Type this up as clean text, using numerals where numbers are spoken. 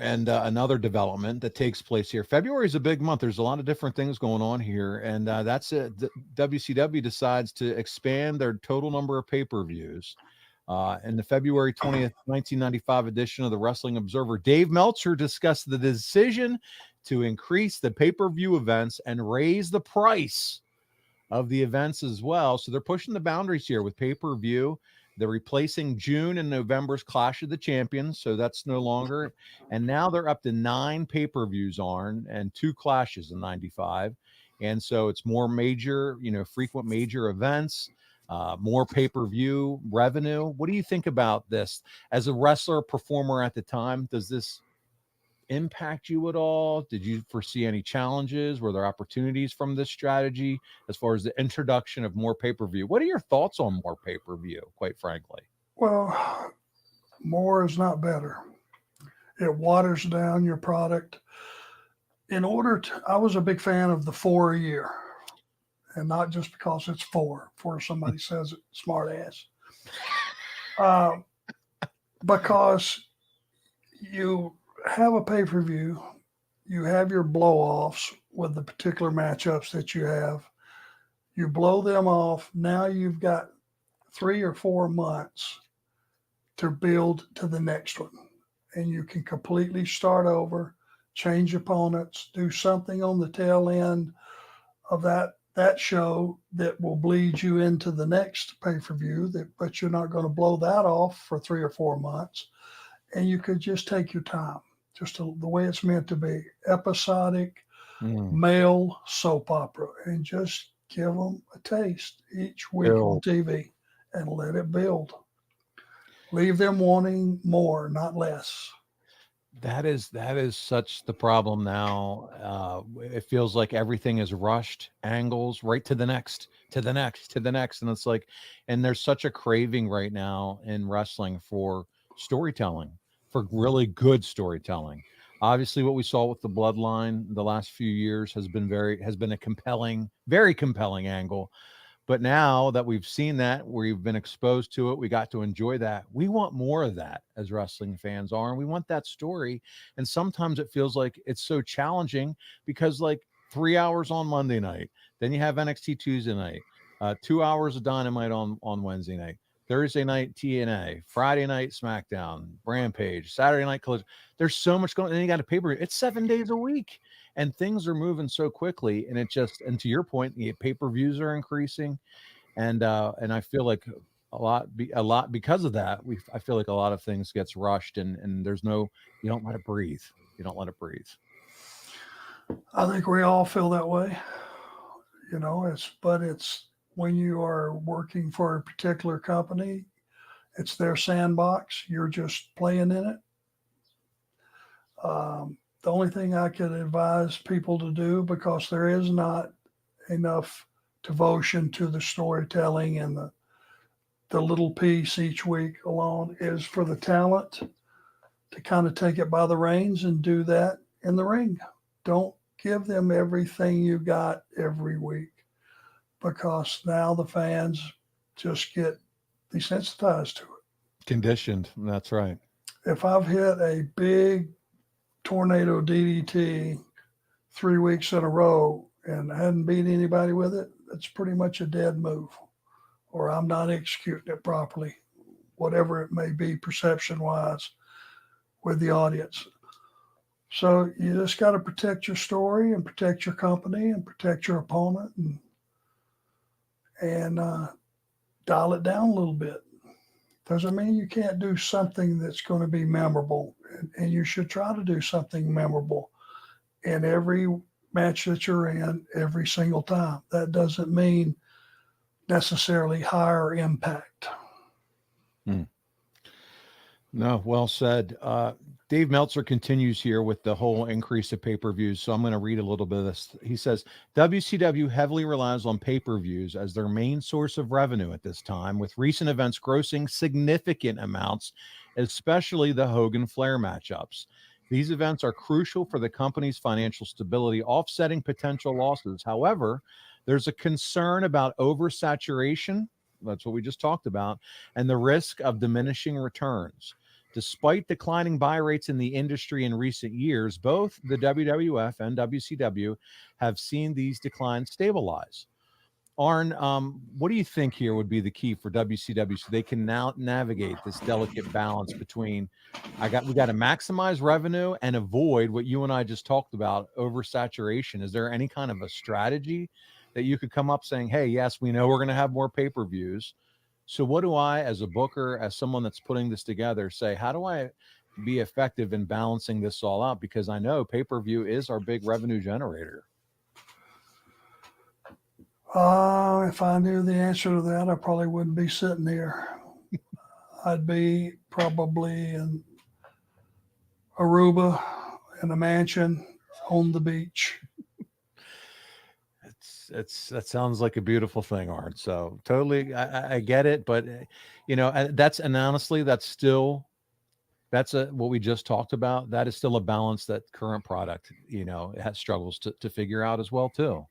And another development that takes place here. February is a big month. There's a lot of different things going on here, and that's it. WCW decides to expand their total number of pay-per-views. In the February 20th, 1995 edition of the Wrestling Observer, Dave Meltzer discussed the decision to increase the pay-per-view events and raise the price of the events as well. So they're pushing the boundaries here with pay-per-view. They're replacing June and November's Clash of the Champions, so that's no longer. And now they're up to 9 pay-per-views on and 2 clashes in 95. And so it's more major, frequent major events, more pay-per-view revenue. What do you think about this? As a wrestler performer at the time, does this impact you at all? Did you foresee any challenges? Were there opportunities from this strategy as far as the introduction of more pay-per-view? What are your thoughts on more pay-per-view, quite frankly? Well, more is not better. It waters down your product. I was a big fan of the 4 a year, and not just because it's 4, for somebody says it, smart ass. Because you have a pay-per-view, you have your blow-offs with the particular matchups that you have. You blow them off. Now you've got 3 or 4 months to build to the next one. And you can completely start over, change opponents, do something on the tail end of that show that will bleed you into the next pay-per-view, but you're not going to blow that off for 3 or 4 months. And you could just take your time. Just the way it's meant to be, episodic, male soap opera, and just give them a taste each week on TV and let it build. Leave them wanting more, not less. That is such the problem now. It feels like everything is rushed, angles right to the next, to the next, to the next. And it's like, and there's such a craving right now in wrestling for storytelling, for really good storytelling. Obviously, what we saw with the Bloodline the last few years has been a compelling, very compelling angle. But now that we've seen that, we've been exposed to it, we got to enjoy that. We want more of that as wrestling fans are, and we want that story. And sometimes it feels like it's so challenging because, like, 3 hours on Monday night, then you have NXT Tuesday night, 2 hours of Dynamite on Wednesday night, Thursday night TNA, Friday night SmackDown, Rampage, Saturday night Collision. There's so much going on. And you got a pay-per-view. It's 7 days a week, and things are moving so quickly. And and to your point, the pay-per-views are increasing, and I feel like a lot because of that. I feel like a lot of things gets rushed, and there's you don't let it breathe. You don't let it breathe. I think we all feel that way. It's when you are working for a particular company, it's their sandbox. You're just playing in it. The only thing I could advise people to do, because there is not enough devotion to the storytelling and the little piece each week alone, is for the talent to kind of take it by the reins and do that in the ring. Don't give them everything you got every week, because now the fans just get desensitized to it. Conditioned. That's right. If I've hit a big tornado DDT 3 weeks in a row and I hadn't beat anybody with it, it's pretty much a dead move, or I'm not executing it properly, whatever it may be perception-wise with the audience. So you just got to protect your story and protect your company and protect your opponent and dial it down a little bit. Doesn't mean you can't do something that's going to be memorable, and you should try to do something memorable in every match that you're in every single time. That doesn't mean necessarily higher impact. No, well said. Dave Meltzer continues here with the whole increase of pay-per-views. So I'm going to read a little bit of this. He says, WCW heavily relies on pay-per-views as their main source of revenue at this time, with recent events grossing significant amounts, especially the Hogan-Flair matchups. These events are crucial for the company's financial stability, offsetting potential losses. However, there's a concern about oversaturation. That's what we just talked about, and the risk of diminishing returns. Despite declining buy rates in the industry in recent years, both the WWF and WCW have seen these declines stabilize. Arn, what do you think here would be the key for WCW so they can now navigate this delicate balance between we got to maximize revenue and avoid what you and I just talked about, oversaturation? Is there any kind of a strategy that you could come up saying, hey, yes, we know we're going to have more pay-per-views. So what do I, as a booker, as someone that's putting this together, say, how do I be effective in balancing this all out? Because I know pay-per-view is our big revenue generator. If I knew the answer to that, I probably wouldn't be sitting here. I'd be probably in Aruba in a mansion on the beach. That sounds like a beautiful thing, Arn. So totally, I get it, but honestly, that's what we just talked about. That is still a balance that current product, has struggles to figure out as well too.